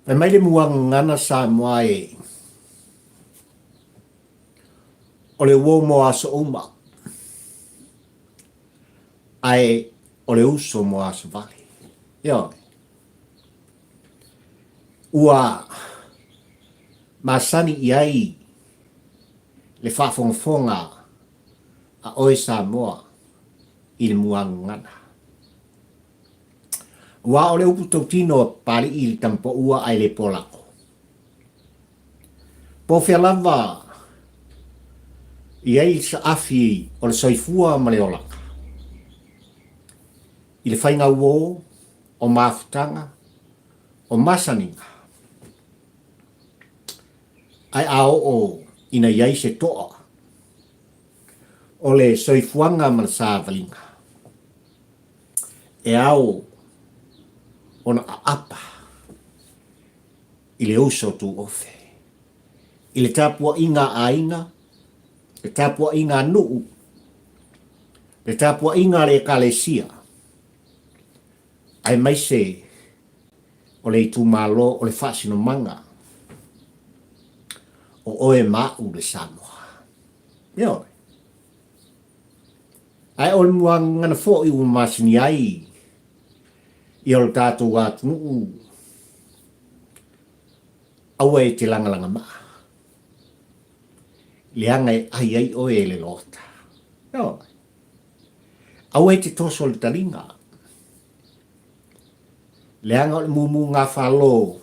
E mai le muang ngana sa moai o le uo mo aso uma ai o le uso mo aso vale. Yo. Ua masani iai le whafonfonga a oe sa moa i le muang ngana. Ua o le upu tautino pali i le tampo ua ai le polako. Po fia lava iai sa afi o le soifua ma le olaka. I le whainga uo o mafutanga o masaninga. Ai ao o ina iai se toa o le soifuanga ma le sāwalinga. E ao ona apa i le uso tu ofe. I le tapua inga aina, le tapua inga nuu, le tapua inga le kalesia. Ai mai se o le itu malo o le fasino manga o oe mau le Samoa. Yo. Ai o le muang ngana fo i umasini ai i o le tātou atu nuu aua e te langalanga maa. Leanga e ai ai oe le lota. Yo. Aua e te toso le talinga. Leanga o le mumu ngā whalo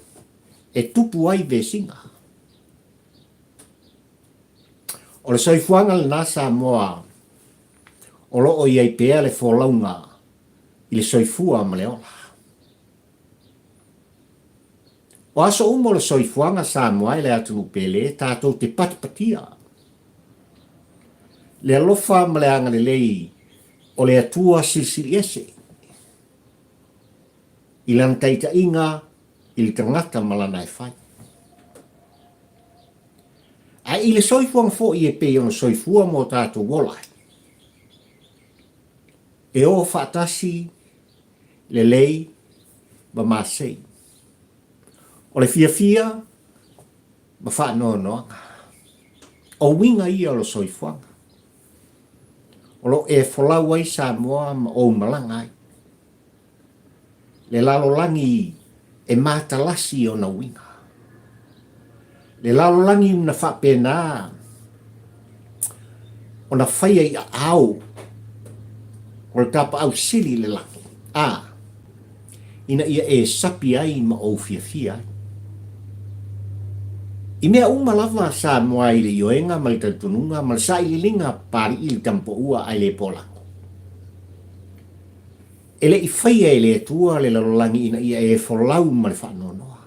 e tupu ai vesinga. O le soifuanga le nasa moa o loo iai pea le folaunga i le soifua ma le ola. O aso umo le soifuanga sa moa i le atunu pele tātou te patipatia. Le alofa ma le anga le lei o le atua silsili ese. I lan taita inga i le tangata malana e whai. A i le soifuanga fo i e pe o soifua mo tātou wolai. E o whaatasi le lei ma mase. O le fia ma whaanoa noanga. O winga ia o lo soifuanga. O lo e folau ai sa moa ma o malangai. Le lalolangi e matalasi o na winga. Le lalolangi na whapena o na whaia i a au o le tapa au sili le laki. Ina ia e sapi ai ma o fia. I mea lava sa moa i le ioenga ma le tatununga ma le sa i linga pari i le tampo ua ai le pola. Ele i whaia e le tua le lalolangi ina ia e folau ma le whanonoa.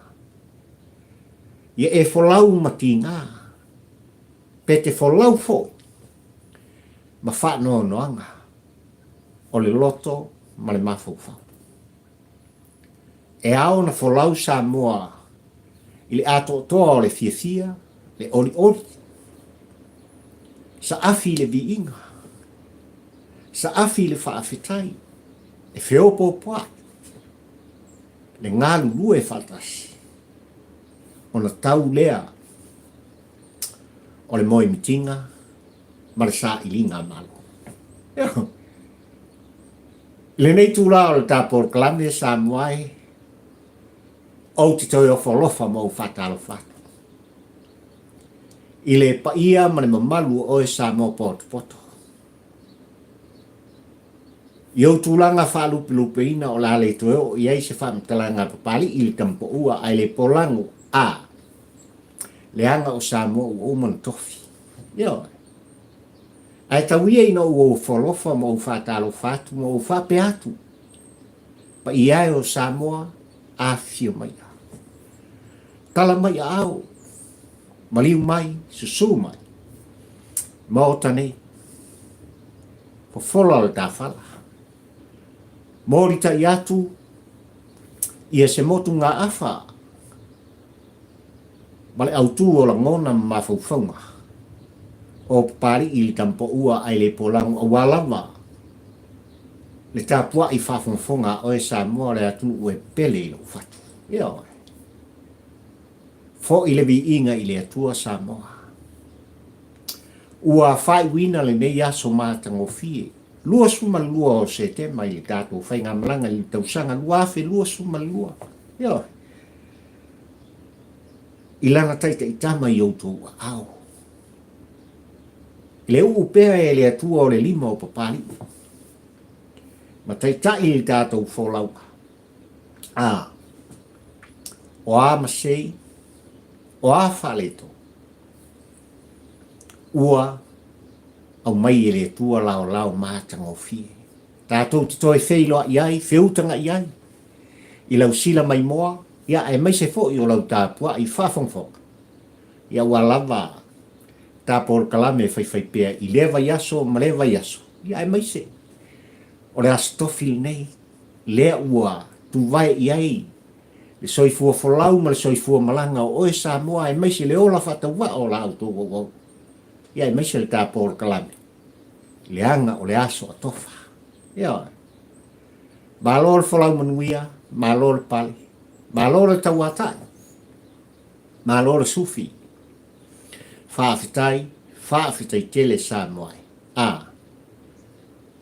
Ia e folau ma ti ngā. Pe te folau fo. Ma whanonoanga. O le loto ma le mafufau. E ao na folau sa moa i le ato toa o le fia, le oli. Sa afi le viinga. Sa afi le whaafetai. E whiopo poa. Le ngalu lue whatasi. O na tau lea. O le moi mitinga. Ma le sa ilinga malo. Le nei tūla o le Tiapolo kalame sa moai. O te toi o wholofa mo whatalo whatu. I le paia ma le mamalu o e sa mo poto. Iau tūlanga whalupe ina o la le toe o iai se whamtalanga papali i le tampo ua ai le polango a. Le anga o sa mo o man tofi. Yo. Ai tauia ina o wholofa mo whatalo whatu mo whape atu. Pa iai o Samoa a fio mai. Tala mai au. Maliu mai, susu mai. Maotane. Po fola le tawhala. Morita i atu. Ia se motu ngā awha. Male au tū o la ngona mawhauwhaunga. O pari i le tampo ua ai le polango o walawa. Le tāpua i whawhongwhonga o e Samoa le atunu ue pele i lo whatu. Ia oe. fo i le vi inga i le atua Samoa. Ua whai wina le nei aso mātango fie. Lua suma lua o se te mai le tātou whai ngā malanga i tausanga lua awhi lua suma lua. Yo. I lana taita i tama i outou au. Le upea e le atua o le lima o papali. Ma taita i le tātou wholau. O a masei, o a whaleto. Ua au mai e le tua lao mātanga o fie. Tātou te toi wheiloa iai, whiutanga iai. I lau sila mai moa, ia e mai se fo i o lau tāpua i whawhongwhong. Ia ua lava Tiapolo kalame whai pēa i lewa yaso, ma lewa yaso. Ia e mai se. O le astofil nei, lea ua tu vai iai. Le soifua folau ma le soifua malanga o oe Samoa e mai se le ola whataua o la auto o. Ia e mai se le Tiapolo kalame. Le anga o le aso a tofa. Ia. Malo le folau manuia, malo le pale, malo le tauatai, malo le sufi. Whaafitai tele Samoa.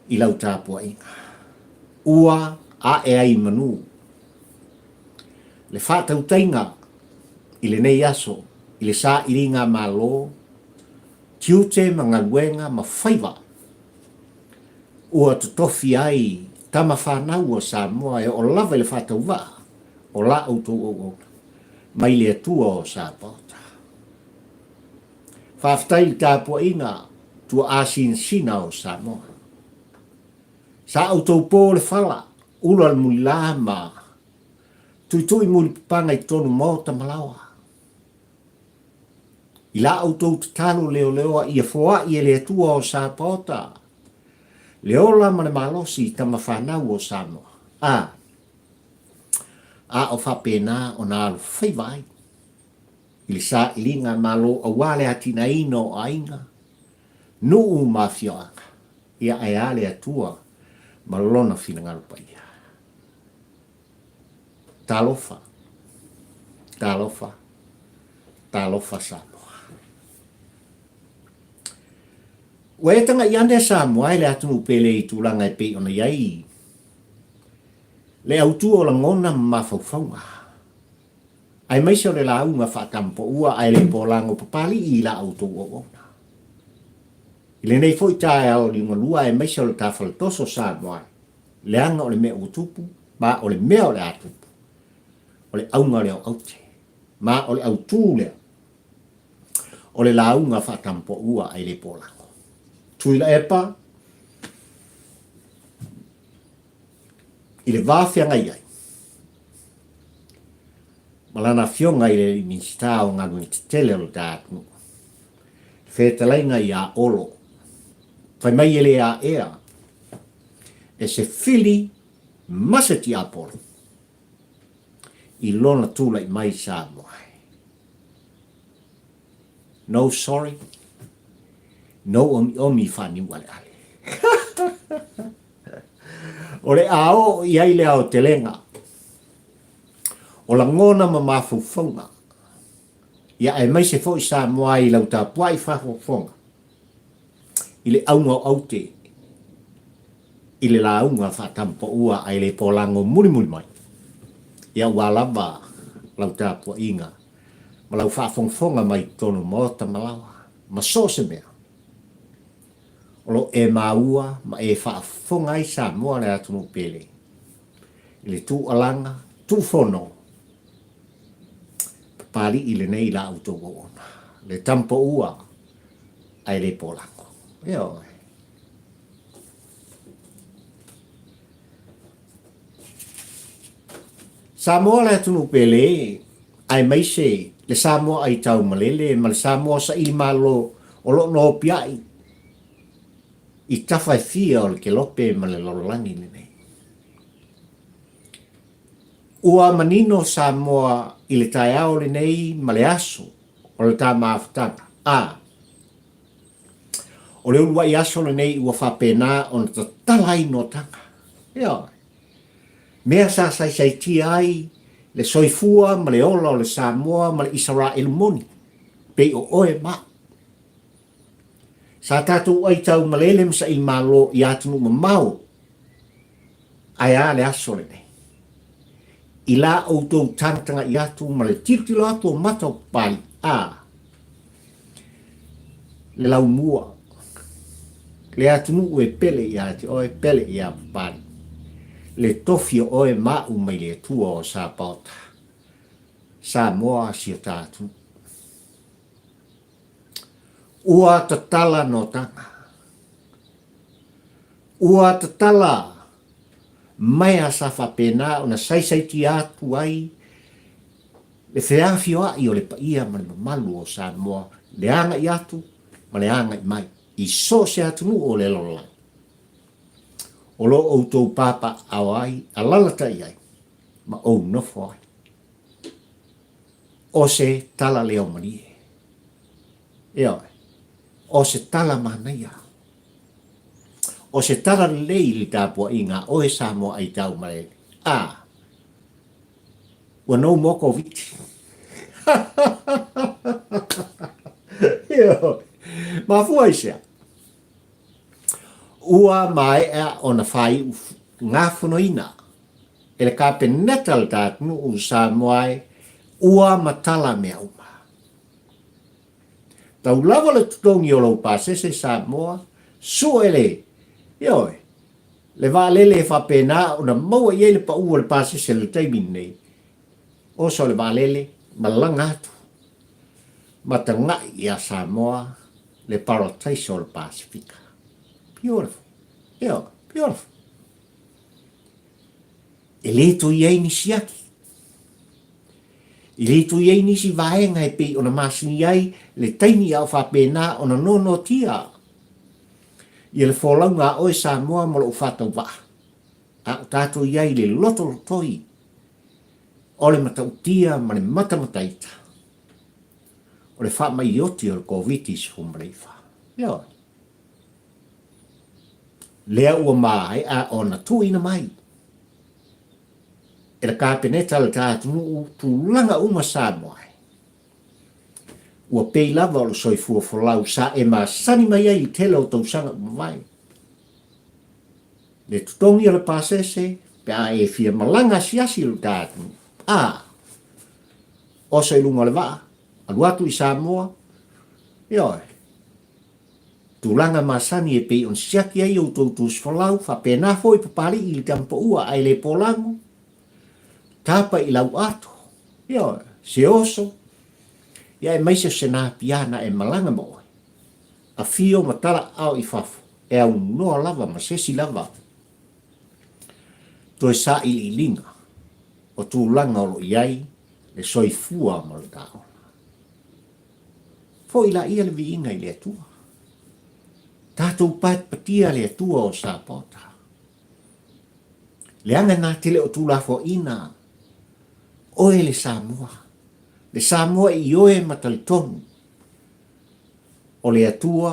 I lau tāpua inga. Ua a e ai manu. Le whātautainga i le nei aso, i le sā iringa malo, tiute ma ngaluenga ma whaiva. Ua tutofi ai tama whanau o Samoa e o lava le whātauwa, o la autou o mai le atua o Samoa. Whaafitai tāpua inga tua asin sina o Samoa. Sa autou pō le whala, ula le muli la ma, tuitui muli panga i tonu mauta malawa. I la autou te talo leo i a fua i le atua o Samoa. Leola ma le malosi tama whanau o Samoa. A o whapena o nā alu whaiwai. I le sa ilinga malo a wale atina ino o ainga. Nuu mafioanga. Ia ai ale atua malona finangalupa ia. Talofa Samoa. Waetanga iane Samoa le atunu pele i tūlanga e pe ona iai. Le autua o la ngona mawhauwhaunga. Ai maise o le launga whaatampo ua ai le pōlango papali i la auto o ona. I le nei foi tae au li ngalua ai maise o le tawhalatoso Samoa. Le anga o le mea utupu, ma o le mea o le atupu. O le aunga leo aute. Ma o le autu leo. O le launga whaatampo ua ai le pōlango. Tuilaepa. I le vāwhianga iai. Malana fionga i le ministā o ngā nui te tele o tātunu. Whetalainga i a Olo. Whai mai Olo-e-le-a'ea-e-se-fili mase Tiapolo. I lona tūla i mai Samoa. No sorry. No omi whani wale ale. O le ao i ai le ao telenga. O la ngona ma mawhauwhaunga. Ia e mai se fo i Samoa i lau tā puai whawhauwhaunga. I le aunga o aute. I le launga whatampo ua ai le pōlango muri mai. Ia ua lava lau tā pua inga. Ma lau whawhauwhaunga mai tonu mota malawa. Ma so se mea. Olo e maua ma e whaafonga i Samoa le atunu pele. I le tū alanga, tū whono. Pali i le nei la auto ona. Le tampo ua ai le pōlango. Eo. Samoa le atunu pele ai maise le Samoa ai tau malele ma le Samoa sa i malo o lo no piai. I tawhai fia o le ke lope ma le lololangi ni nei. Ua manino Samoa i le tae ao le nei ma le aso o le tā maafutanga. O le ulua i aso le nei ua whapena o na talai no tanga. Ia. Mea sa sai ti ai le soifua ma le ola o le Samoa ma le Israel moni pe o oe ma sa tātou ai tau malele msa i malo i atunu ma mau ai a le aso le nei i la outou tangtanga i atu ma le titilo atu o mata o pali le lau mua le atunu ue pele i ati oe pele i a pali le tofi o oe ma u mai le tua o sa pauta sa moa si tātu ua tatala no tanga ua tatala mai a sa whapena o na saisai ki atu ai le whiawhio a i o le paia ma le mamalu o sa moa le anga i atu ma le anga i mai i so se atunu o le lola o lo outou papa au ai a lalata i ai ma ou nofo ai o se tala leo manie o se tala manaya o se tala lei li tāpua inga o e sa moa ai tau mai ua nou moko viti ma fua isea ua mai o na whai ngā whunoina ele ka penetal tātunu u sa moai ua matala mea uma tau lava le tutongi o lau pasese sa moa su ele le vaalele e whapena o na maua i ele pa ua le pasese le taimin nei o so le vaalele malanga atu matanga i a Samoa le paradise o le Pasifika beautiful beautiful e le tu iei ni siaki i le tu iei ni si vaenga e pe o na masini ai le taini au whapena o na nono tia i le wholaunga o e Samoa mo lo whatau wa a tātou iei le loto lotoi o le matautia ma le matamataita o le wha mai oti o le COVID-19 humreifa lea ua mai a o na tuina mai e le kāpeneta le tātunu tūlanga uma Samoa ua pei lava o le soifua folau sa e masani mai ai i tele o tausanga umawai le tutongi o le pasese pe a e fia malanga siasi o le tātunu o se ilunga le waa aluatu i Samoa tūlanga masani e pei on siaki ai o tautus folau fa pena foi papali i le tampo ua ai le polango tapa i lau ato se oso e maise sena piana e malanga mo a fio matala au i fafo e au noa lava ma sesi lava to e sa i linga o tūlanga o lo iai le soifua ma le tau fo ila ia le viinga i le atua tātou pat patia le atua o sa pota le anga nā tele o tūlafo ina oe le Samoa i oe matalitonu o le atua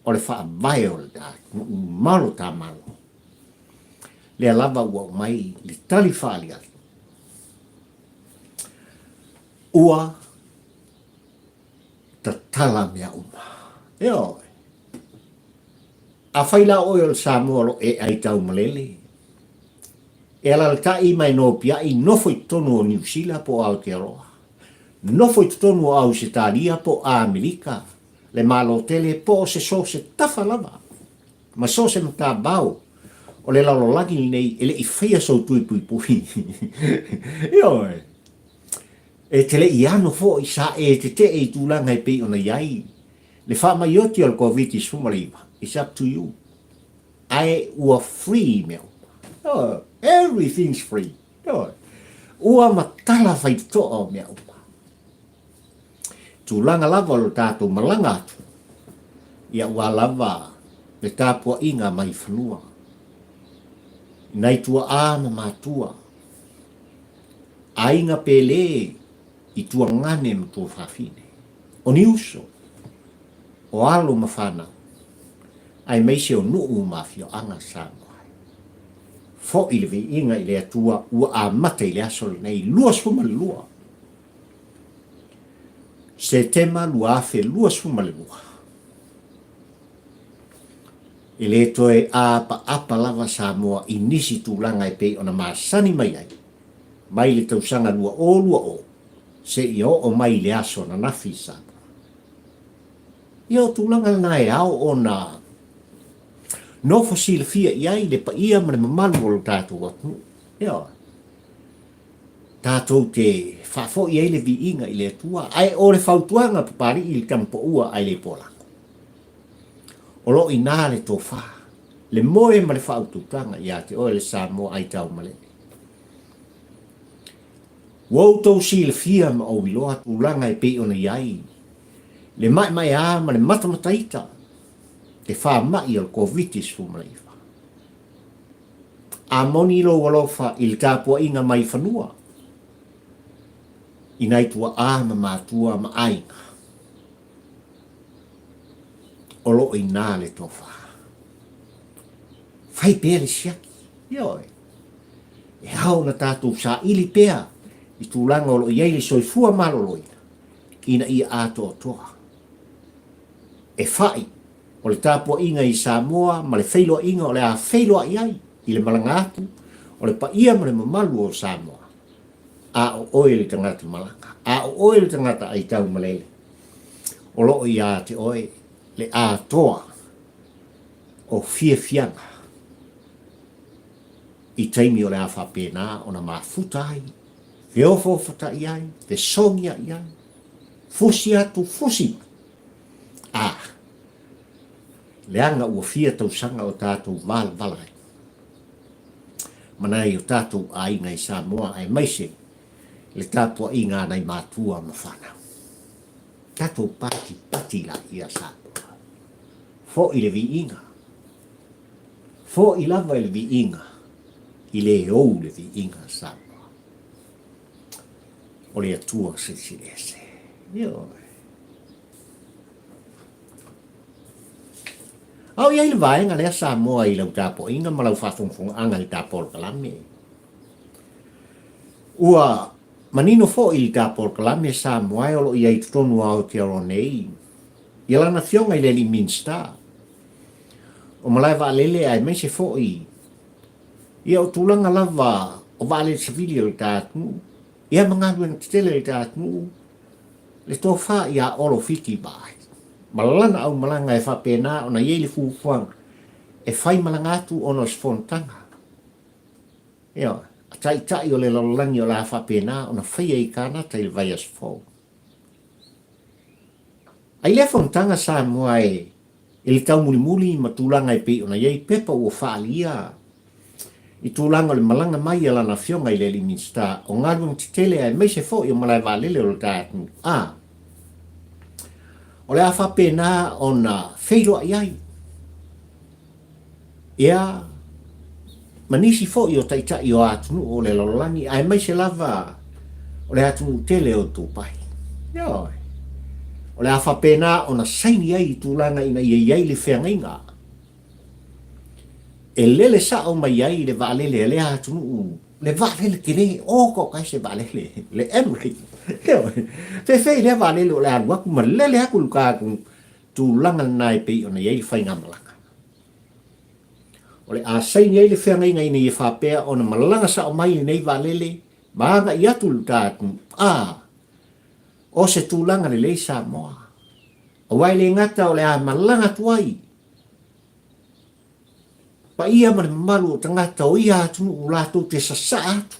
o le wha vai o le malo tā malo le alava ua mai le tali whaali ali ua ta tala mea uma a whaila oe o le Samoa lo e ai tau malele e ala le tai mai no pia i nofo i tonu o New Zealand po Aotearoa nofo i tonu o Ausitalia po Amerika le malo tele po se so se tafa lava ma so se mta bau o le lalo lagi nei ele i whaia so tui pui pui e tele i ano fo i sa e te e tūlanga i pei ona iai le wha mai oti o le COVID-19 sumaliwa it's up to you ai ua free meo everything's free ua matala fai toa mea upa tūlanga lava lo tātou malanga atu ia ua lava le tāpua inga mai whanua nai tua āma mātua ainga pele i tua ngane ma tua whawhine o ni uso o alo mawhana ai meise o nuu mawhio anga Samoa fo i le vi inga i le atua ua a mata i le aso nei lua suma le lua. Se tema lua afe lua suma le lua. I le toe apa lava Samoa i nisi tūlanga e pei ona masani mai ai. Mai le tausanga lua o. Se i o mai le aso na nafi Samoa. Ia o tūlanga na e ao o na no fosil fia iai le pa ia ma le mamalu o lo tātou atu. Ia. Tātou te whafo iai le vi inga i le atua. Ai o le whautuanga papari i le kampo ua ai le polako. O lo i nā le tō wha. Le moe ma le whaututanga ia te oe le Samoa ai tau male. Wau tau si le fia ma o wiloa tūlanga e pei ona iai. Le mai a ma le matamataita. Te wha mai al COVID-19 fumalaifa. A moni lo walofa i le tāpua inga mai whanua. I nai tua a ma mātua ma ainga. O lo i nā le tofa. Whai pēr i siaki. Ioi. E hao na tātou sa ili pēr. I tūlanga o lo i eile soifua maloloina. Ina i ato toa. E whai. O le tāpua inga i Samoa, ma le whailoa inga o le a whailoa iai. I le malanga atu. O le pa ia ma le mamalu o Samoa. A o oe le tangata malanga. A o oe le tangata ai tau malele. O lo i a te oe. Le a toa o fianga i taimi o le a whapena o na mafuta ai, whiofo futa iai, te songia iai, fusi atu fusi. Le anga ua fia tau sanga o tātou valai. Manai o tātou a inga i Samoa ai maise, le tātua inga nei mātua ma whanau. Tātou pati la ia Samoa. Fo i le vi inga. Fo i lava i le vi inga. I le ou le vi inga Samoa. O le atua se. Io. Au iai le vaenga lea Samoa i lau tāpo inga ma lau whafungfung anga i Tiapolo kalame. Ua manino fo i Tiapolo kalame Samoa e olo iai tutonu au te aro nei. Ia lana fionga i le li Minster. O malai wa lele ai mai se foi. Ia o tūlanga lava o wale sivili o tātnu. Ia mangaduen titele o tātnu. Le tō wha ia olo fiti bai. Malana au malanga e whapena o na iei le fufuanga. E whai malanga atu o no sfontanga. Ia, a tai o le lalolangi o la whapena o na whaia i kāna tai le vai asfo. Ai le fontanga Samoa e le tau muli ma tūlanga e pei ona iei pepa ua whaalia. I tūlanga le malanga mai ala na fionga i le li Minster o ngadung titele ai mai se fo i o malai waalele o le tātnu. O le a whapena o na wheiloa iai. Ia, manisi fo i o taitai o atunu o le lolani ai mai se lava o le atunu tele o tūpai. Ioi. O le a whapena o na saini ai i tūlanga ina iei le whengainga. E lele sa o mai ai le waalele le atunu le waalele kere oko kai se waalele le emri. Te whei le waalele o le aruaku ma lele aku lukaku tūlanga nai pei o na iei whainga malanga. O le a saini ai le whengainga ina i whapea o na malanga sa o mai nei waalele maanga i atu lukatu. O se tūlanga le lei Samoa. O wai le ngata o le a malanga tuai. Pa ia ma le malu o tangata o ia atunu o lātou te sasa atu.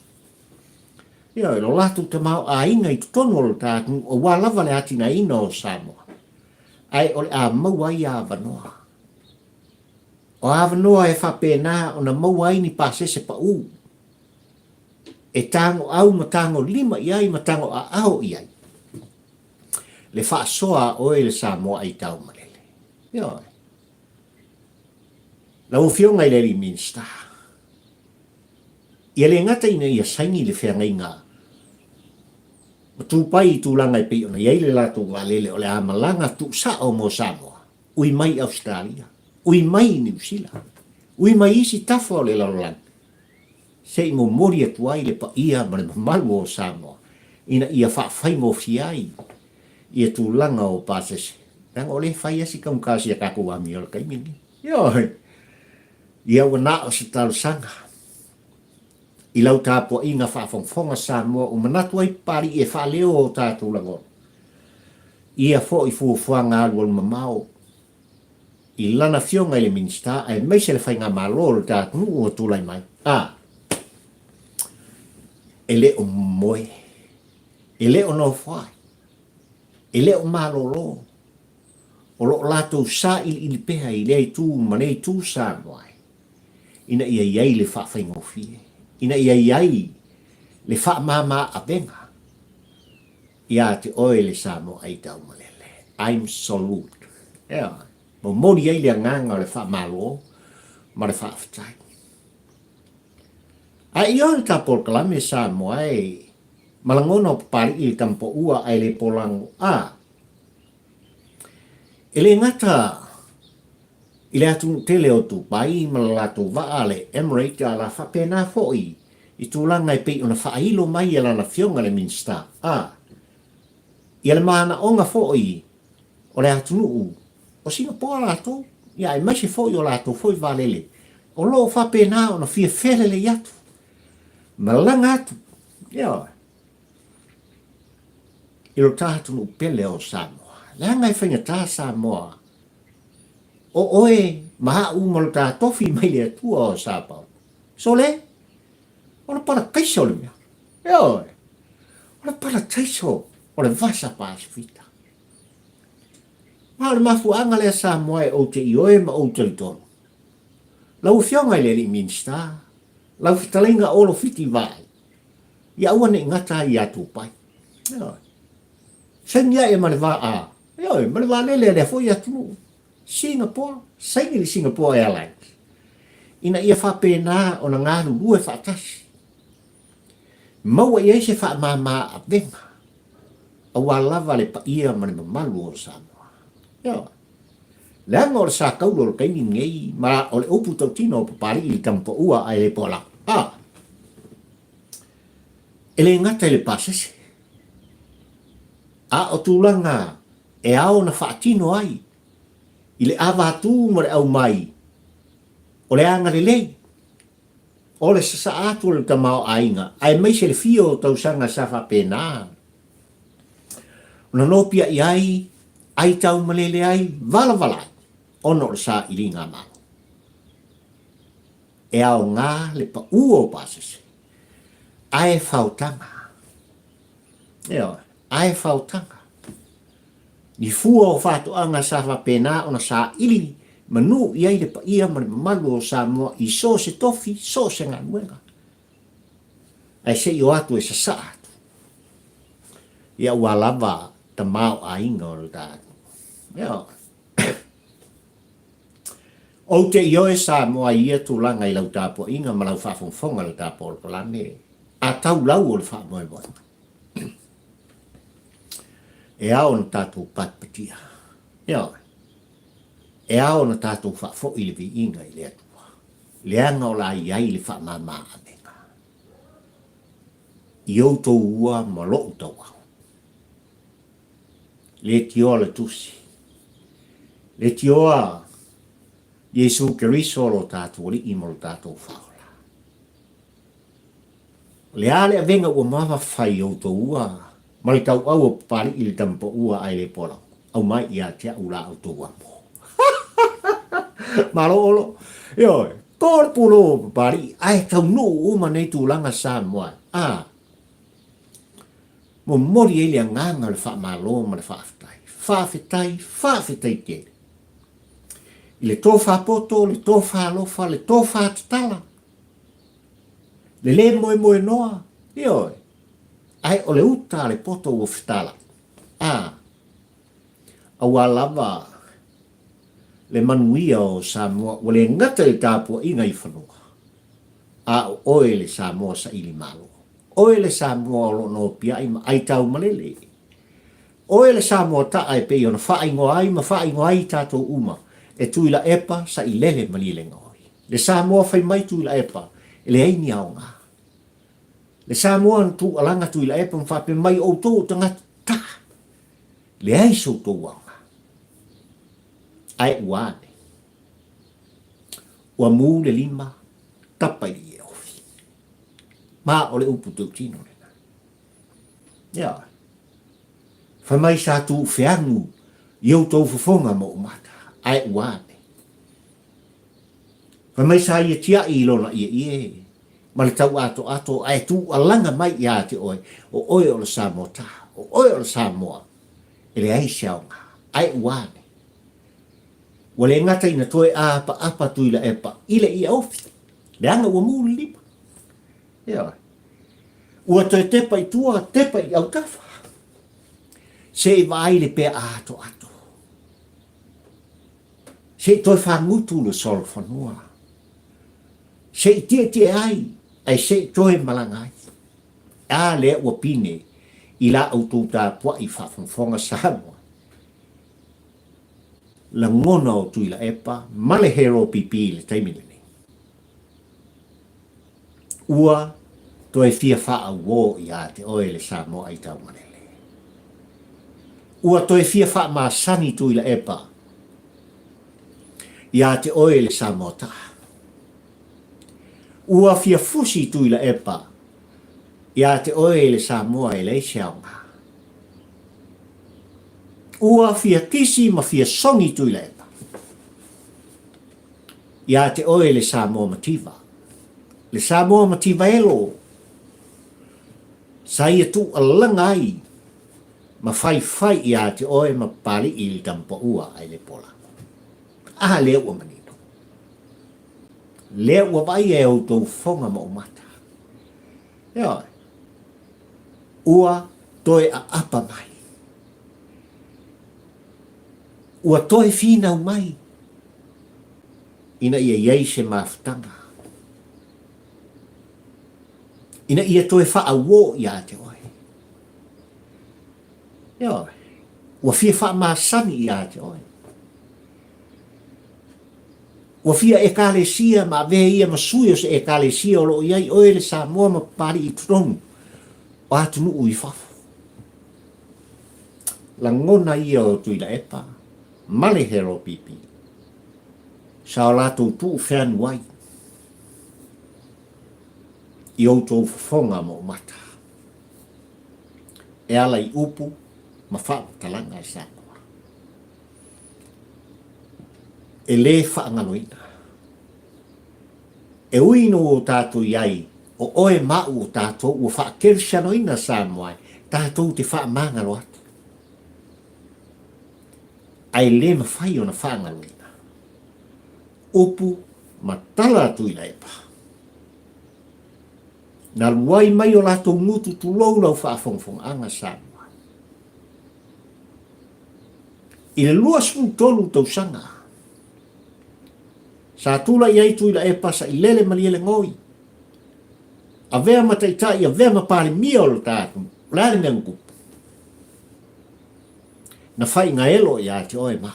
Ia, lo lātou te mau a inga i tutono o tātunu o wālava le atina ina o Samoa. Ai o le a maua i a Avanoa. O Avanoa e whapena o na maua i ni pasese pa u. E tango au ma tango lima iai ma tango a ao iai. Le whaasoa o le Samoa i tau malele. Ioi. La ufionga i le li Minster. Ia le ngata ina ia saingi le whenga inga. Tūpai i tūlanga i pei ona iei le lato walele o le amalanga tu sa o mo Samoa. Ui mai Australia. Ui mai New Zealand. Ui mai isi tafo o le lalolang. se i mo mori atu ai le pa ia ma le mamalu o Samoa. Ina ia whaafai mo fiai. Ia tūlanga o pasese. Nang ole whai asi kaumkasi a kaku wami o kaimini. Ioi. Ia wana o si talo sanga. I lau tāpua inga whaafongfonga Samoa o manatu ai pari e whaaleo o tātūlanga. Ia fo i fuafuanga alu al mamao. I lana fionga ile minsta ai mai se le fai ngā malolo tātunu o tūlai mai. Ele o moe. Ele o no whai. Ele o malolo. O lo lato sa ili peha i lei tū manei tū sa moai. Ina ia iai le whaafai ngofie. Ina ia iai le wha mama a benga. Ia te oe le sa mo ai tau malele. I'm salute. Yeah. Mo mori ai le nganga le wha malo. Ma le wha aftai. A ion ta por kalame sa mo ai. Malangono pari il kampo ua ai le polango a. Ele ngata ile atu tele o tu pai malatu vaale emirate ala fa pena foi. I tūlanga i pei ona whaahilo mai ala na fionga le minsta. Ia le mana onga foi o le atu nuu. O Singapore lato. Ia e maise foi o lato foi valele. O lo fa pena ona fia fere le yatu. Malanga atu. Ia. Ilo tātu nu pele o Samoa. Lea ngai whainga tā Samoa. O oe maha umalo tā tofi mai le atua o Samoa. So le? Ona para kaiso le mea. Eo. Ona para kaiso. Ona vasa Pasifika. Maa le mafuanga le Samoa e o te ioe ma o te tono. Lau fionga le li minsta. Lau fitalenga olo fiti vai. Ia uane ngata i atu pai. Eo. Senya e mane va a. Oi, mane va lele le foi atu. Singapore, sai ni Singapore Airlines. Ina ia fa pena ona ngalu lue fa tasi. Mau ia se fa mama a venga. Awala vale pa ia mane malu o Samoa. Yo. Lang or sa kau lor kai ni ngei ma ole opu tau tino pa pari i kampo ua ai le pola. Ele ngata le pasese. A o tūlanga e ao na whaatino ai. I le awa tū mare au mai. O le anga le lei. O le sasa atu le tamao ainga. Ai mai se le fio tau sanga safa pena. Ona nopia i ai tau malele ai, vala vala. Ono le sa ili ngā malo. E ao ngā le pa uo pasese. Ai whautanga. Eo. Ai whautanga. Ni fua o whātuanga sa pena ona sa ili manu iai le pa ia mani malu o Samoa i so se tofi, so se ngā nuenga. Ai se i o atu e sa sa atu. Ia ua lava ta mau a inga o le tātu. Ia. O te io e Samoa ia tūlanga i lau tāpua inga ma lau whawhongwhonga le Tiapolo kolane. A tau lau o le whamoe. E ao na tātou patpatia. Ia. E ao na tātou whafo i le vi inga i le atua. Le anga o la iai le whamama a menga. I au tau ua ma loo tau au. Le tioa le tusi. Le tioa Jesu Keriso lo tātou li imo lo tātou whaola. Le ale a venga ua mawa whai au tau ua. Mai tau au o pari i le tampo ua ai le pola. Au mai ia tea ula au tō wampo. Malo olo. Ioi, tōre pulo pari. Ai tau no uma nei tūlanga Samoa. Mo mori e le nganga le wha malo ma le whaafetai. Whaafetai te. I le tō whapoto, le tō whaalofa, le tō whaatatala. Le moe noa. Ioi. Ai o le uta le poto o fitala. Awa lava le manuia o Samoa o le ngata le tāpua inga i whanua. A oe le Samoa sa ili malo. Oe le Samoa lo no pia ai tau malele. Oe le Samoa ta ai pe ona whaingo ai tātou uma. E Tuilaepa sa i lele malile ngoi. Le Samoa whai mai Tuilaepa le ai ni au ngā. Le Samoa tu alanga Tuilaepa mwhape mai o tō tanga ta. Le ai so tō wanga. Ai uane. Ua mū le lima tapai i e ofi. Mā o le upu tau tino le na. Ia. Whamai sa tu whiangu iau tō fufonga mo umata. Ai uane. Whamai sa ia tia i lona ia ie. Ma le tau ato ai tu alanga mai ia te oi. O oi o le Samoa ta. O oi o le Samoa. Ele ai siaunga. Ai uane. Wale ngata ina toe apa Tuilaepa. Ile ia ofi. Le anga ua mūli lipa. Ia. Ua toe tepa i tua, tepa i au tafa. Se i vai le pea ato. Se i toi whangutu le sol whanua. Se i tie ai. Ai se i toi malangai. A lea ua pine. I la au tūtā pua i whawhonga Samoa. La ngona o Tuilaepa, male hero pipi le taimile ni. Ua, toe fia wha wō i a te oe le Samoa i tau manele. Ua toe fia wha māsani Tuilaepa i a te oe le Samoa ta. Ua fia fusi Tuilaepa i a te oe le Samoa e le siaunga. Ua fia kisi ma fia songi Tuilaepa. Ia te oe le Samoa mativa. Le Samoa mativa elo. Sa ia tu alangai. Ma fai ia te oe ma pali i le Tiapolo ai le pola. Ah lea ua manino. Lea ua vai e au tau fonga ma umata. Ia. Ua toe a apa mai. Ua toe fina mai. Ina ia iei se maftanga. Ina ia toe wha wo ia te oe. Ia. Ua fia wha masani ia te oe. Ua fia e kalesia ma vehe ia masui o se e kalesia o lo iai oe le Samoa ma pari i tronu. O atunu ui fafu. La ngona ia o Tuilaepa. Male hero pipi. Sa o lato tu whean wai. I o tō whonga mo mata. E ala i upu, ma wha talanga e Samoa. E le wha nganoina. E uino o tātou iai, o oe mau o tātou, o wha kersianoina Samoa, tātou te wha mangalo atu. Ai le mawhai o na whangaluina. Upu ma tala Tuilaepa. Na luai mai o lato ngutu tu lau whaafongfong anga Samoa. I le lua smu tolu tau sanga. Sa tula iai Tuilaepa sa i lele maliele ngoi. A vea mataitai, a vea mapare mia o le tātu. Lare mea ngupu. Na whai ngā elo i a te oe ma.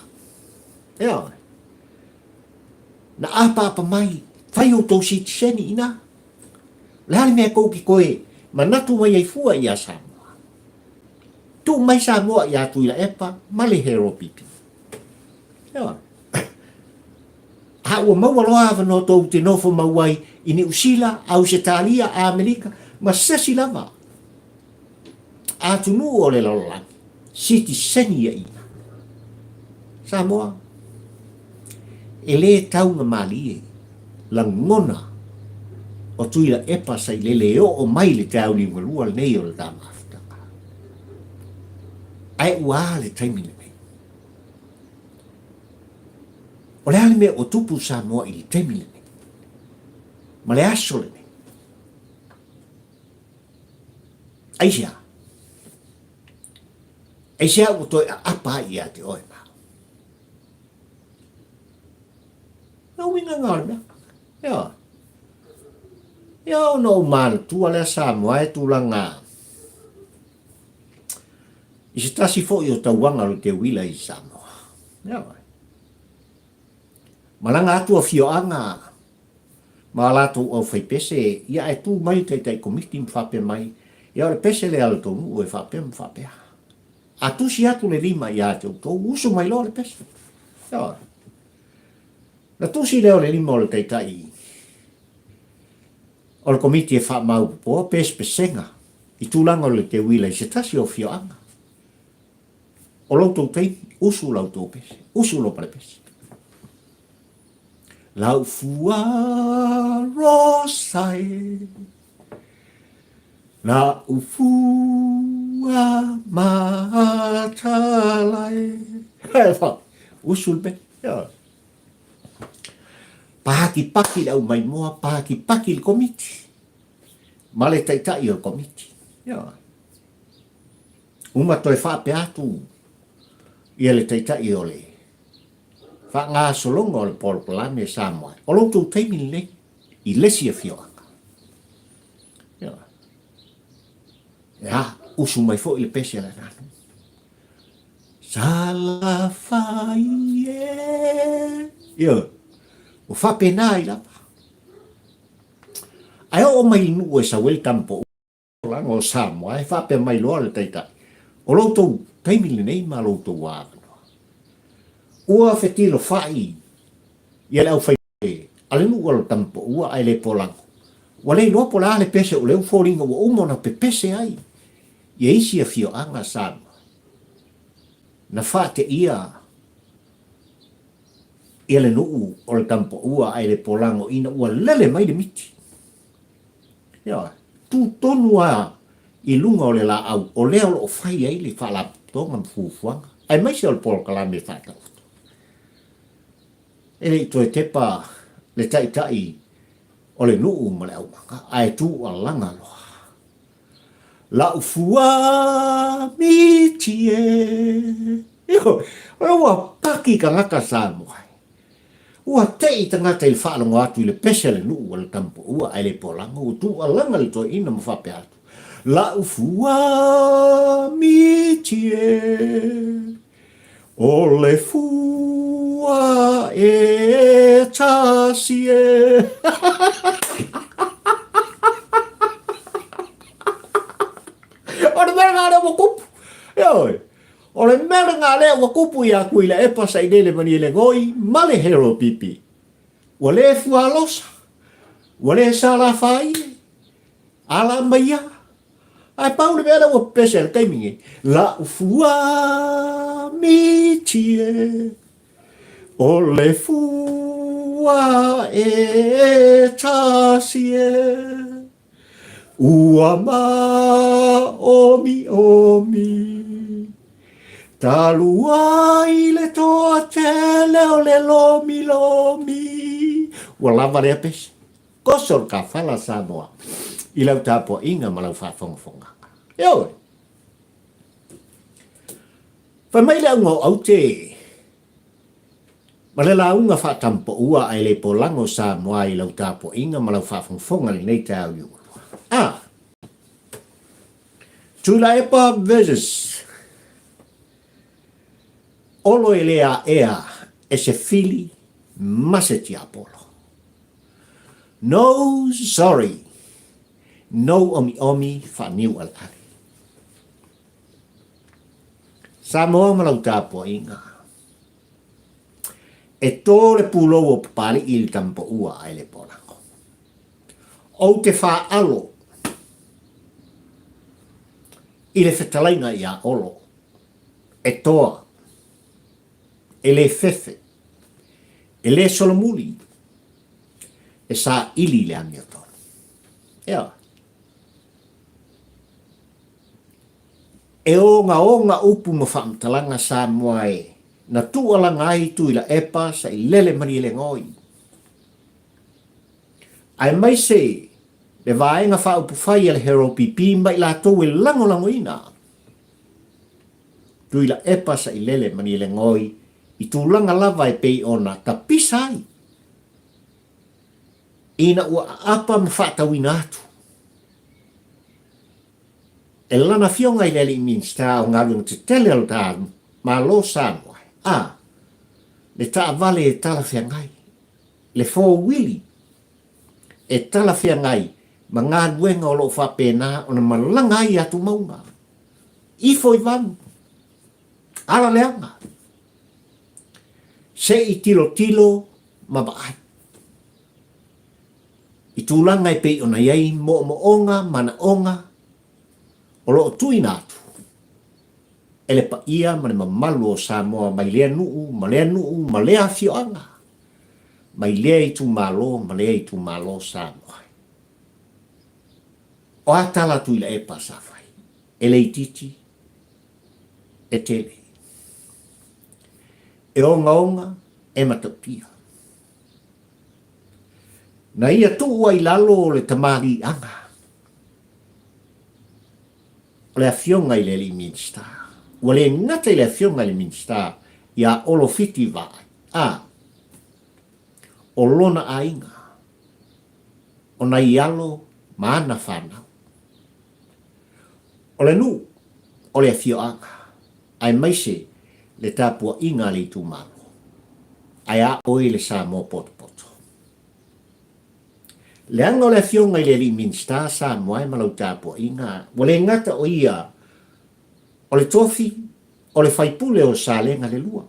Ea oe. Na apa mai, whai o tau si tiseni ina. Lehari mea kou ki koe, ma natu mai ai fua i a Samoa. Tu mai Samoa i a Tuilaepa, male hero pipi. Ea oe. Ha ua maua loa avano tau te nofo mauai i ni Usila, Ausitalia, a Amerika, ma sesi lava. A tunu o le lalolangi. Siti seni ia ina. Samoa. E le taunga malie. La ngona. O Tuilaepa sai le leo o mai le tauni ngalua le nei o le tamaftaka. Ai ua le taimine me. O le ale me o tupu Samoa i le taimine me. Ma le aso le me. Aisia. E sea o toi apa i a te oe mao. Nau inga ngāre mea. Ia. Ia o no mana tua lea Samoa e tūlanga. I se tasi fo i o tauanga lo te wila i Samoa. Ia. Malanga atua fio anga. Ma latu au fai pese, ia e tu mai te komiti mwhape mai, ia o le pese le ala tonu ue whape. A tu si atu le lima ia te utou, usu mai lo le pese. Ia. Na tu si leo le lima o le teitai, o le komiti e wha mau po, pes pesenga, i tūlanga o le te wila i se tasi o fioanga. O lautou tei, usu lautou pese, usu lo pare pese. Lau fua rosai, la ufua matalai. Hei wha, usul pe. Paki au mai moa, paki le komiti. Male taitai o komiti. Uma toi wha pe atu, ia le taitai o le. Wha ngā solonga o le polpolane Samoa. O loutou teimi le, i lesi e fioanga. Ia, usu mai fo i le pese la nanu. Salafai e. Ia, o whapena i lapa. Ai o mai nu e sa welcome o Samoa, e whape mai loa le taitai. O loutou teimi le nei ma loutou wāga. Ua fetilo fai, ia le au fai ale nu wala tampo, ua ai le polango. Wale loa pola le pese o leu fōringa ua umona pe pese ai. Ia isi a fio anga Samoa. Na whate ia le nuu o le tampo ua ai le polango ina ua lele mai le miti. Ia, tu tonua i lunga o le la au, o leo o fai ai le whala tonga mfufuanga. Ai mai se o le polkalame whata. Ele to tepa le taitai o le nuu ma le aumanga, ai tu a langa loa. La ufua mitie. Io, ua paki ka ngaka Samoa. Ua tei tangata i whaalongo atu i le pese le nuu o le tampo ua ai le polanga, ua tu a langa le toi ina mwhape atu. La ufua mitie. O le fua e tasie. O le mera ngā lea wakupu. O le mera ngā lea wakupu i a Tuilaepa sa idele mani le ngoi, male hero pipi. O le fua losa. O le salafai. Ala maia. Ai pau le mera wa pese le taimingi. La ufua mitie. O le fua e tasie. Ua ma omi. Talua i le toa te leo le lomi. Ua lava rea pese. Kosor ka whala Samoa. I lau tāpua inga ma lau whaafonga. Eoi. Whai mai le unga au te. Ma le launga whaatampo ua ai le polango Samoa i lau tāpua inga ma lau whaafonga li nei tāu iu. Tuilaepa versus Olo-e-le-a'ea-e-se-fili mase Tiapolo. No sorry. No omi whaniu alari. Samoa malau tāpua inga. E tō le pūlou o papari i le tampo ua ai le polango. O te whaalo i le whetalaina i a olo. E toa. E le fefe. E le solomuli. E sa ili le amiotonu. Ea. E o ngā upu ma whaamtalanga Samoa e na tualanga ai Tuilaepa sa i lele mani le ngoi. Ai mai se le vaenga whaupu whai le hero pipi mai la tau e lango ina. Tuilaepa sa i lele mani le ngoi i tūlanga lava e pei ona ta pisai. Ina ua apa ma whaatawina atu. E lana fionga i lele i minsta o ngā lunga te tele al tā ma lo Samoa. Le tā vale e tala whiangai. Le fō wili. e tala fia ngai, ma ngā nuenga o lo whapena o na malangai atu maunga. I foi vanu. Ala leanga. Se i tilo tilo ma baai. I tūlanga i pei o na iei mo onga, mana onga, o lo tui nātu. Ele pa ia ma ne mamalu o Samoa mai lea nuu, ma lea fioanga. Mai lea i tu malo, ma lea i tu malo Samoa. O atala Tuilaepa safai. Ele i titi, e tele. E onga, e matapia. Na ia tua i lalo o le tamari anga. O le afionga i le li minsta. O le ngata i le afionga i le minsta. Ia olo fiti vai. O lona ainga. O na ialo maana whanau. O le nu. O le afioanga. Ai maise le tapua inga le tu malo. Ai a oi le sa mo poto. Le anga o le fionga i le li minsta sa moai malau tāpua inga. O le ngata o ia, o le tofi, o le faipule o sa lenga le lua.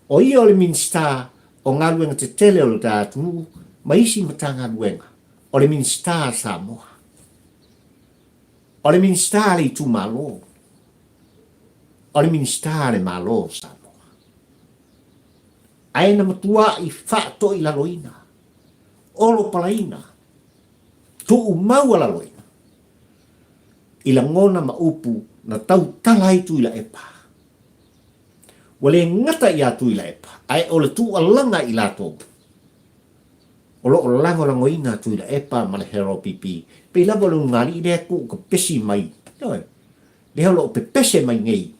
O ia o le minsta o ngā luenga te tele o le tātu, ma isi matanga luenga. O le minsta sa moa. O le minsta le tu malo. O le minsta le malo sa moa. Aina matua i whaato i laloina. Olo palaina, tu mau ala loina. Ila ngona maupu na tau talai Tuilaepa. Wale ngata ia Tuilaepa, ai ole tu alanga i lato. Olo langa o langoina Tuilaepa ma le hero pipi, pe lava lo ngari i ku ka pesi mai. Le holo pe pese mai ngei,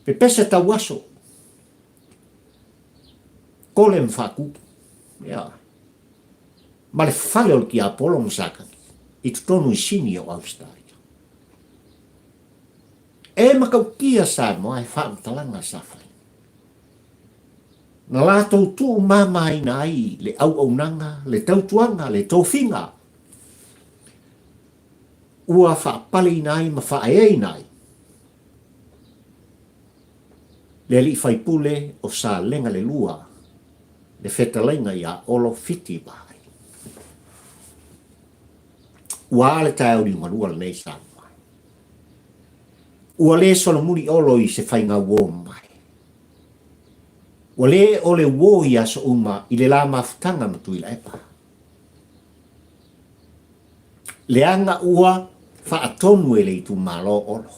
pe pese tawaso. Kole mfaku, ma le fale o Tiapolo msakaki, i tutonu i sini o Australia. E makaukia sa moa e whaamtalanga safai. Na lātou tu mamai na ai, le au nanga, le tautuanga, le tōwhinga. Ua whaapali nai ma whaeei nai. Le li whaipule o sa lenga le lua, le whetalenga ia olo fiti ba. Ua le tae o li marua le nei sa mai. Ua le solo muri olo i se whainga uo mai. Ua le o le uo i aso uma i le la mafutanga ma Tuilaepa. Le anga ua whaatonu e le i tu malo olo.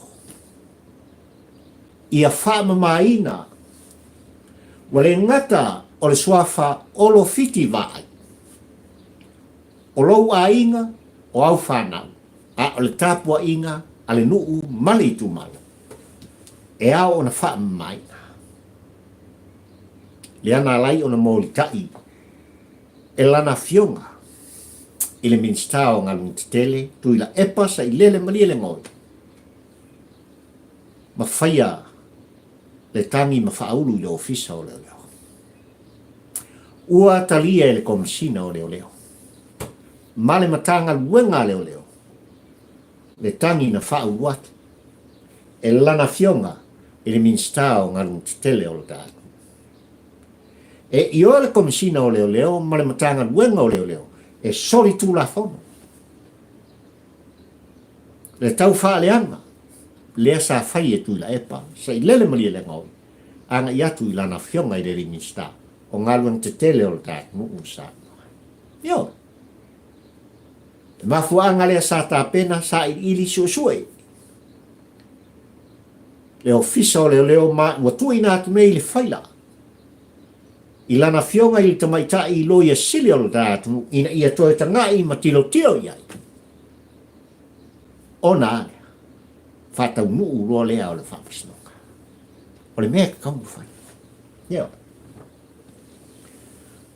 Ia whaamamaina. Ua le ngata o le swafa olo fiti vai. O lou a inga, o au whanau, a o le tāpua inga, a le nuu mali tu malo. E ao o na wha mai. Le ana lai o na mōli tai, e lana fionga, i le minstao ngā lungtitele, Tuilaepa sa i lele mali le ngoi. Ma whaia, le tangi ma whaulu i le ofisa o leo leo. Ua talia e le komisina o leo leo. Ma le matanga luenga leo leo. Le tangi na whau watu. E lana fionga i le minstao ngā lungtitele o le tātu. E i o le komisina o leo leo, ma le matanga luenga o leo leo, e soli tū la fono. Le tau wha leanga, lea sa whai e Tuilaepa, sa i lele malia le ngau, anga i atu i lana fionga i le minstao, o ngā lungtitele o le tātu nuu sa. Yo. Mafuanga lea sa tā pena sa i ili suesue. Le ofisa o leo leo ma ua tuina atu nei le whaila. I lana fionga i tamaita i loia sili o le tātu ina ia toe tangai ma tilo tio iai. O nā lea, whatau nuu roa lea o le whapisnoka. O le mea kaungu whai. Yo.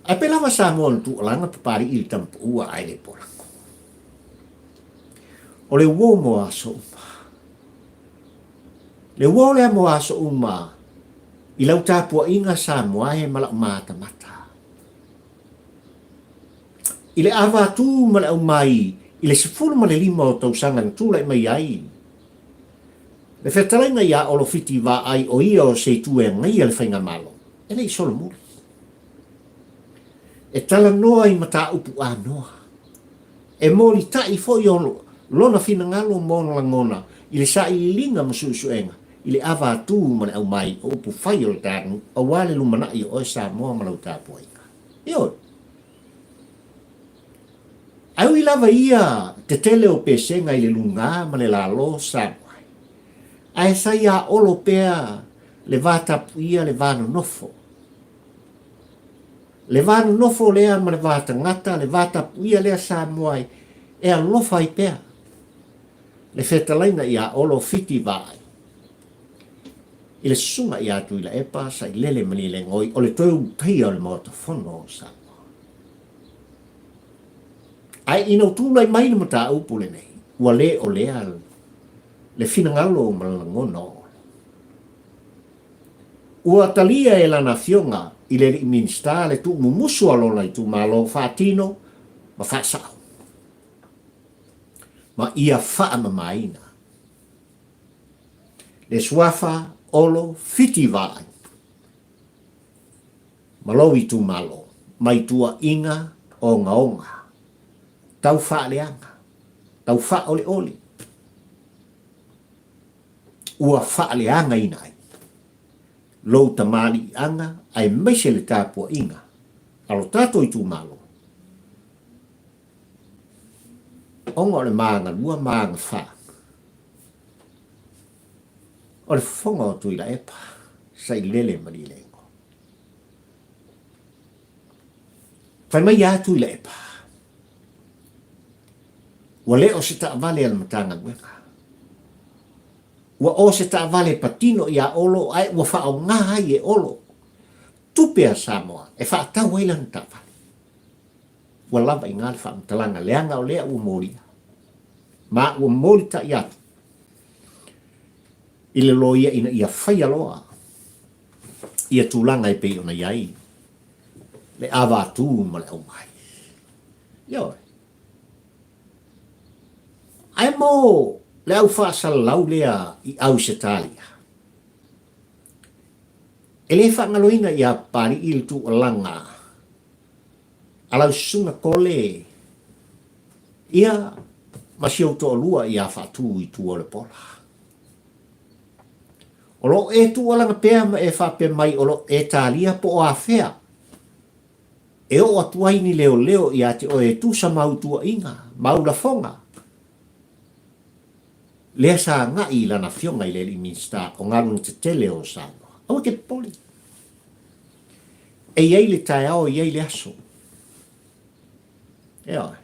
A pelawa sa mua tu alanga papari i tampu ua ai le porango. O le uo mo aso uma. Le uo lea mo aso uma i lau tāpua inga sa mua e malak mata mata. I le awa tu ma le au mai, i le sifuru ma le lima o tausanga na tūlai mai ai. Le whetalaina ia olo fiti wa ai o ia o se tu e ngai le whainga malo. E le i solo muri. E tala noa i mata upu a noa. E mōli ta i fo i ono, lona fina ngalo mōna langona, i le sa i linga masusuenga, i le awa tu ma le au mai o upu whai o le tānu, a wale lumana i o sa moa malau tāpua inga. Ioi. Au i lava ia te tele o pesenga i le lunga ma le lalo samuai. Ai sa ia olo pea le vatapu ia le vano nofo. Le vano nofo lea ma le vata ngata, le vatapu ia lea samuai, e alofa i pea. Le whetalaina ia olo fiti vai. I le sunga ia Tuilaepa sa i lele mani le ngoi, o le toiu teia o le moto fono o samuai. Ai ino tūlai mai na mata upu le nei, ua le o lea le finangalo o malangono. Ua talia e lana fionga i le minsta le tu mumusu alona i tu malo whaatino ma whaasau. Ma ia wha mamaina. Le suafa olo fiti vai. Malo i tu malo, mai tua inga o ngaonga. Tau wha leanga, tau wha ole ole. Ua wha leanga inai. Lou tamali anga, ai meise le tāpua inga. Alo tātou i tū malo. Onga ole maanga lua maanga wha. Ole whonga o Tuilaepa, sa i lele mani lengo. Whai mai a Tuilaepa. Ua le o se ta vale al matanga wenga. Ua o se ta vale patino ia olo ai ua wha o ngā hai e olo. Tupea Samoa e wha tau weilan ta vale. Ua lava i ngā le wha mtalanga leanga o lea ua moria. Ma ua mori ta iatu. I le lo ia ina ia whai aloa. Ia tūlanga i pei ona iai. Le awa tū ma le au mai. Ioi. Ai mo le au whaasalau lea i au se talia. E le whaangaloina i a pari il tu alanga. Alau sunga kole. Ia masiau to lua i a whaatu i tu ole pola. Olo e tu alanga pea ma e whape mai olo e talia po o a whea. E o atuaini leo leo i ate o e tu sa mautua inga, maula fonga. Lea sa nga i lana fionga i le minsta o ngalun te tele o Samoa. Au ke poli. E iei le tae au, iei le aso. E oi.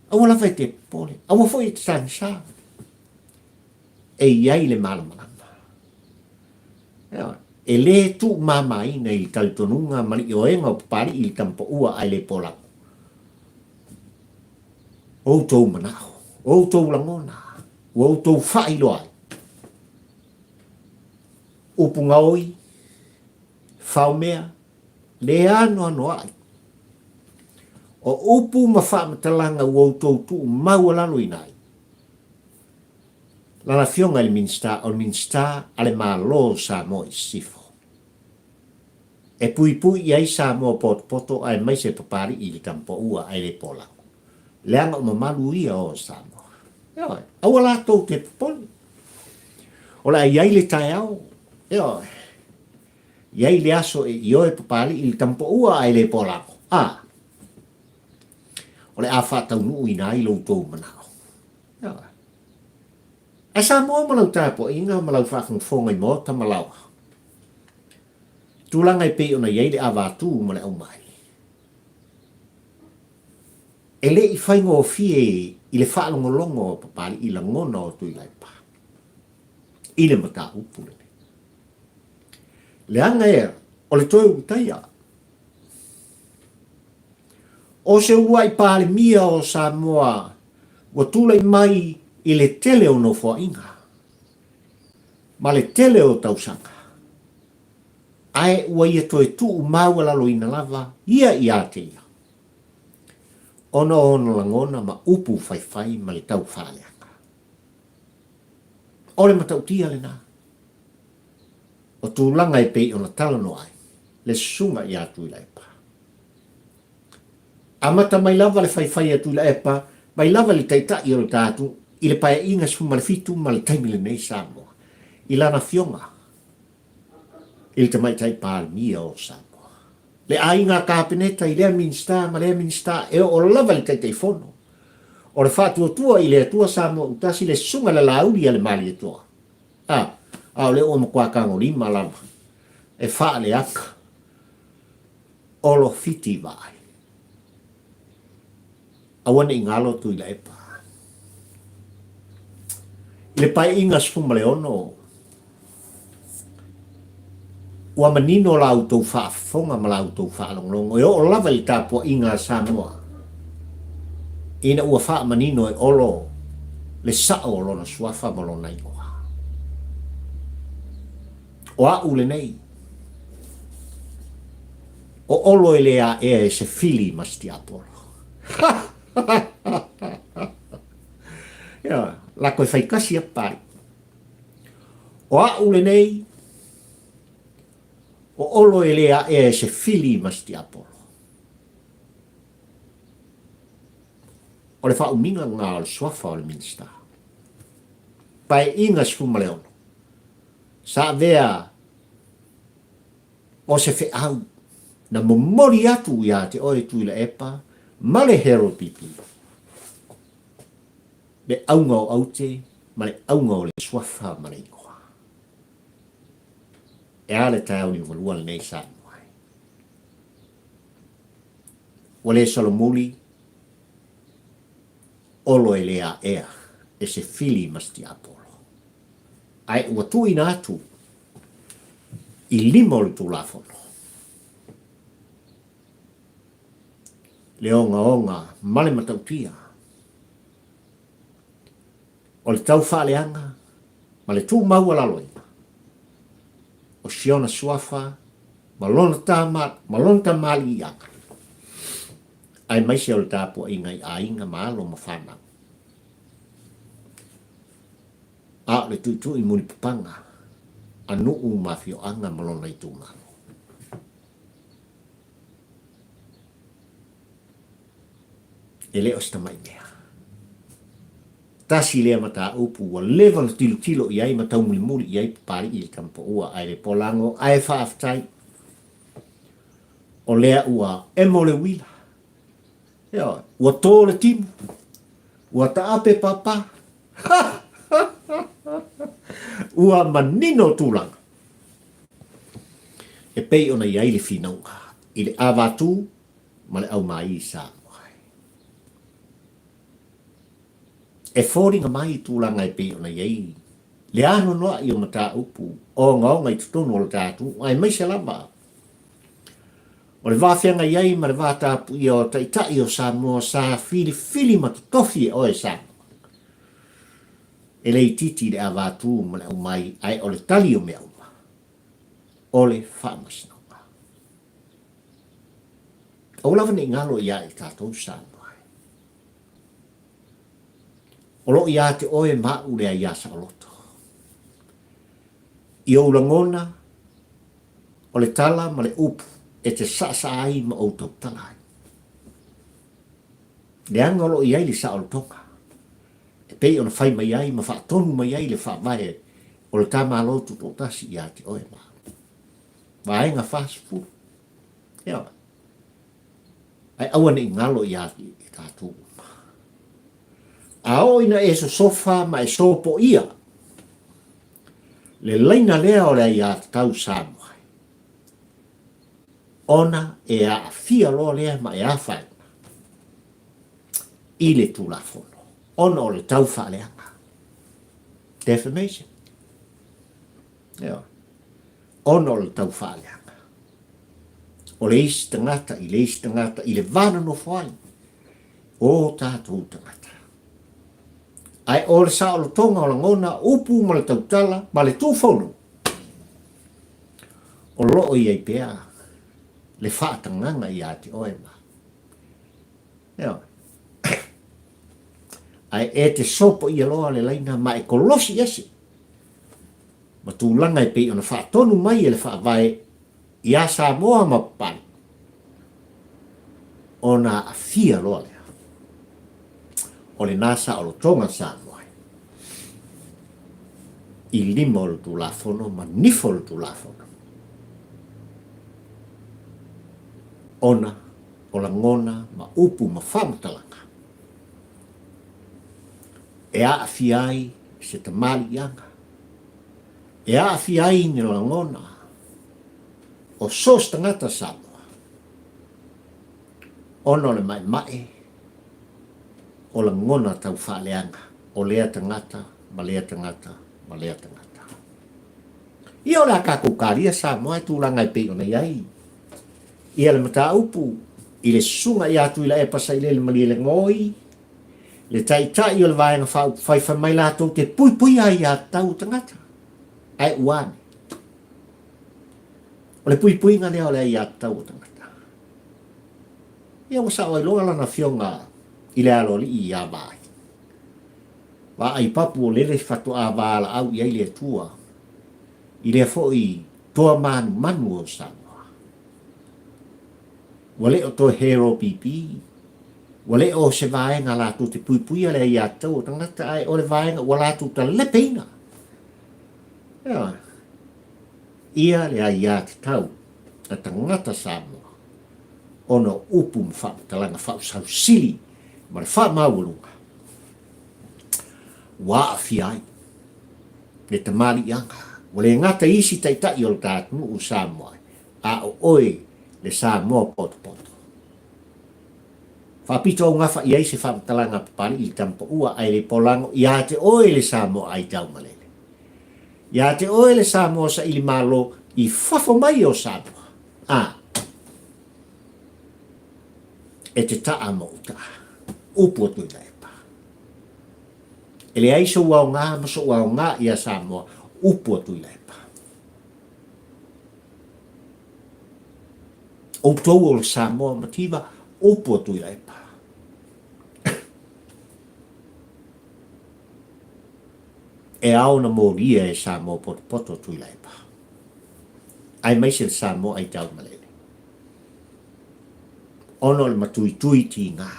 Au la fai te poli. Au foi te tansa. E iei le malamalama. E oi. E le tu mamai na il taltonunga mali i oenga o pari il tampo ua ai le pola. O tau manao. O tau langona. O tau whai loai. Upunga oi, whaumea, le ano ano ai. O upu ma whaamatalanga o tau tu maualalo inai. Lana fionga le minsta, o minsta ale malo sa mo i sifo. E pui pui iai sa mo pot poto ai mai se papari i le tampo ua ai le pola. Leanga o mamalu ia o sa mo. Awala tau te poni. Ola iai le tae au. Iai le aso e ioe papali il tampo ua ai le polako. Ole a whatau nuu ina i lo tau manao. A sa moa malau tāpo inga malau whakanfonga i mota malau. Tūlanga i pei ona iai le awatu ma le au mai. E le i whaingo o fie i le whaalongolongo o papali i la ngona o Tuilaepa. I le mata upule. Le anga e, o le toi utaia. O se ua i pāle mia o Samoa, wa tūlai mai i le tele o no fua inga. Ma le tele o tausanga. Ai ua ia toi tu maua lalo ina lava, ia i ateia. ono langona ma upu fai ma le tau whaleanga. Ole ma tau tia le nā. O tūlanga e pei ona talano ai, le sunga i a Tuilaepa. Amata mai lava le fai a Tuilaepa, mai lava le taita i o le tātu, i le pae inga su ma le fitu ma le taimi le nei Samoa. I lana fionga, i le tamai tai pālimia o Samoa. Le ainga kāpeneta i lea minsta, ma lea minsta, e o lava le taita i fono. O le whātua tua i le atua Samoa, utasi le sunga le lauri a le mali atua. Au le o makwakango lima lama. E wha le aka. Olo fiti vai. Awane i ngalo Tuilaepa. I le pai inga spuma le ono. Ua manino la autou wha fonga ma la autou wha longlongo. E o lava i tāpua inga Samoa. Ina ua wha manino e olo. Le sao o lona suafa ma lona ingoa. O au le nei. O Olo-e-le-a'ea-e-se-fili mas Tiapolo. La koe fai kasi a pai. O au le nei. O Olo-e-le-a'ea-e-se-fili mas Tiapolo. O le wha uminga ngā o le suafa o le minsta. Pai inga spuma leono. Sa vea o se fe au na momori atu ia te oe Tuilaepa ma le hero pipi. Le aunga o aute ma le aunga o le suafa ma le ingoa. E ale tau ni walua le nei sa noai. Wale salomuli Olo-e-le-a'ea-e-se-fili mas Tiapolo. Ai ua tuina atu i lima o le tulafono. Le onga male matautia. O le tau whaaleanga ma le tū maua laloina. O siona suafa ma lona tamali i aka. Ai maise o le tāpua inga i ainga ma alo ma whanau. A le tuitu i muni pupanga. Anu mafio anga malona i tūngalo. E leo stamai mea. Tasi lea mata upu wa level tilo i ai matau muli i ai pari i le kampo ua ai le polango ai whaaftai. O lea ua emole wila. Ua tō le timu. Ua taape papa. Ua manino tūlanga. E pei ona i aile whinaunga. I le awatu ma le au mai sa moai. E fōringa mai tūlanga e pei ona i aile. Le ano noa i o mata upu. O ngaonga i tutonu o le tātu. Ai mai se lama. O le wāwhianga i ai ma le wātapu i o taitai o Samoa sa fili matutofi e oe Samoa. E lei titi le awatu ma le umai ai o le tali o mea uma. O le whaamasinaunga. O lawa ne ngalo ia i tātou Samoa. O lo ia te oe mau lea ia sa oloto. I o ulangona, o le tala ma le upu, e te sa ai ma o tau talai. Le anga lo ia i li sa olotonga. Pei ona fai mai ai, ma whaatonu mai ai le whaamae o le tā mālotu tō tasi i ate oe mā. Waenga fast food. Ia. Ai awane i ngalo i ate i tātou. A o ina e so sofa ma e sopo ia. Le laina lea o lea i ate tau Samoa. Ona e a fia lo lea ma e a whae. I le tūlafono. Ono o le tau whaaleanga. Defamation. Ono o le tau whaaleanga. O le isi tangata, i le isi tangata, i le vana no whai. O tātou tangata. Ai o le sa o le tonga o le ngona, upu ma le tautala, ma le tūwhono. O loo i ei pēa, le whaatanganga i ati oema. ai e te sopo i aloa le laina ma e kolosi esi. Ma tūlanga e pei ona wha tonu mai e le wha vai i a Samoa ma pani. Ona a fia loa lea. O le nasa o lo tonga Samoa. I lima o lo tulafono ma nifo o lo tulafono. Ona o la ngona ma upu ma whamatalanga. E a fiai se te mali anga. E a fiai ni la ngona o sos tangata Samoa. Ono le mai mai o la ngona tau whaaleanga o lea tangata, ma lea tangata, ma lea tangata. Ia o la kakukaria Samoa e tūlanga i pei o nei ai. Ia le mata upu i le sunga i atu i la epa sa i le mali le ngoi, le tai o le vaenga whai mai lato te pui ai a tau tangata. Ai uane. O le pui nga lea o le ai a tau tangata. Ia wasa o iloa lana fionga i le alo li i a vai. Wa ai papu o lele fatu a vala au i ai le tua. I le fo i toa manu o Samoa. Wale o to hero pipi. Wale o se vaenga la tu te pui ale i atau. Tangata ai o le vaenga wala tu ta lepeina. Ia le ai ati tau. A tangata Samoa. Ono upu talanga sau sili. Ma le maulunga. Wa fiai. Le tamali anga. Wale ngata isi taitai o le tātunu u Samoa. A o oe le Samoa poto. Whapito o ngafa iai se whamatalanga papari i tampa ua ai le polango. Ia te oe le Samoa ai tau malele. Ia te oe le Samoa sa ili malo i fafo mai o Samoa. E te taa mo uta. Upu o Tuilaepa. E le ai so wau ngā, maso wau ngā ia Samoa. Upu o Tuilaepa. O tau o le Samoa mativa. Upu o Tuilaepa. E au na moria e Samoa poto Tuilaepa. Ai mai se le Samoa ai tau malele. Ono le matui ti ngā.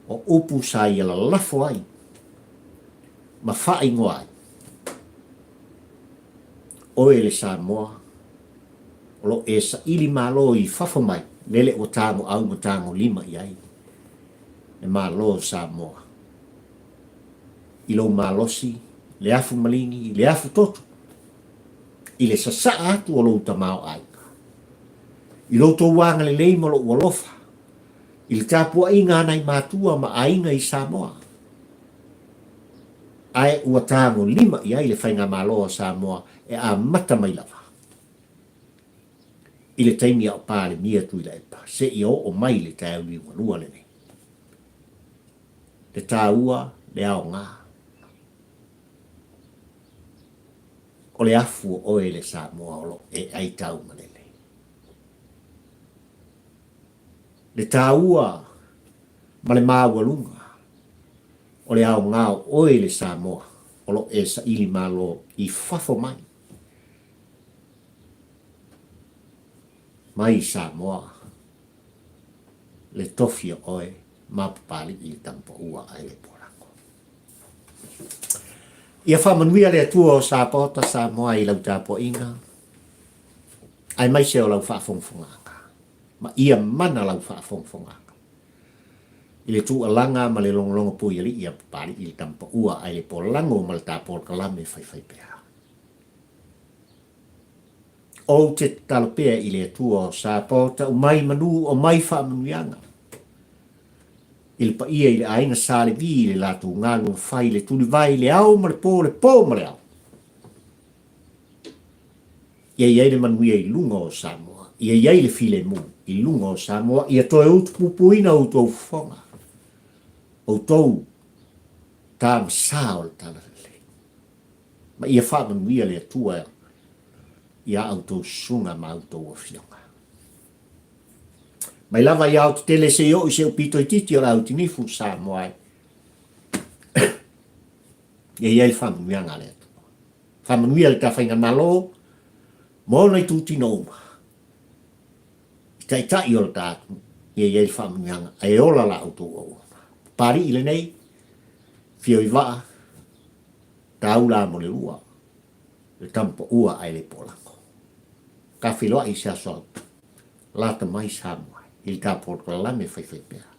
O upu sa i ala lafo ai. Ma whaai ngoai. Oe le Samoa. Olo e sa ili malo i fafo mai. Lele o tango au ma tango lima i ai. E malo Samoa. Ilo malosi. Le afu malini. Le afu toto. I le sasa atu o lo utamao ai. I loto wanga le leimo lo ualofa. I le tāpua inga nai mātua ma ainga i Samoa. Ai ua tāngo lima i ai le whainga māloa Samoa e a mata mai lava. I le taimi au pāle mia Tuilaepa. Se i o mai le tāu li wanua le ne. Le tāua le ao ngā. O le afu o e le Samoa olo e ai tāu manele. Le tāua ma le māwalunga o le ao ngāo oe le Samoa o lo e sa ili malo i fafo mai. Mai Samoa le tofia oe mapapali i tampa ua ai le porango. Ia whamanuia le atua o Sapota Samoa i lau tāpo inga. Ai mai se o lau whafongfonga. Ma ia mana lau whaafongfonga. I le tu alanga ma le longo pui ali ia pari i tampa ua ai le polango ma le tāpol kalame whai pēa. O te talopea i le tua o Sapota o mai manu o mai whaamanuianga. I le pa ia i le ainga sāle vi i le latu ngālu whai le tuli vai le au ma le pō ma le au. Ia iai le manuia i lunga o Samoa. Ia iai le file mu. I lunga o Samoa, ia toe utu pupuina o tau whonga. O tau tam sao le tala le. Ma ia whamanuia le atua ia au tau sunga ma au tau awhionga. Mai lava ia au te tele se o i se upito i titi o la au tinifu Samoa. Iai whamanuia ngā lea tō. Whamanuia le ka whainga malo, mo nei tūti no uma. Tai o le tātu, iai whamanuia ngā, e ola la o tō o. Pari ile nei, fio i waa, tau la mo le ua, le tampo ua ai le polango. Ka whiloa i se aso lata mai sa mua, il Tiapolo ka lame whai pēra.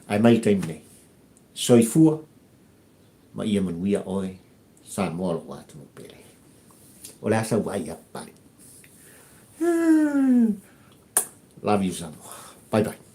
Ai mai taim nei, soifua, ma ia manuia oe, sa moa lo watu no pele. O le asa wai a pari. Love you, Samoa. Bye bye.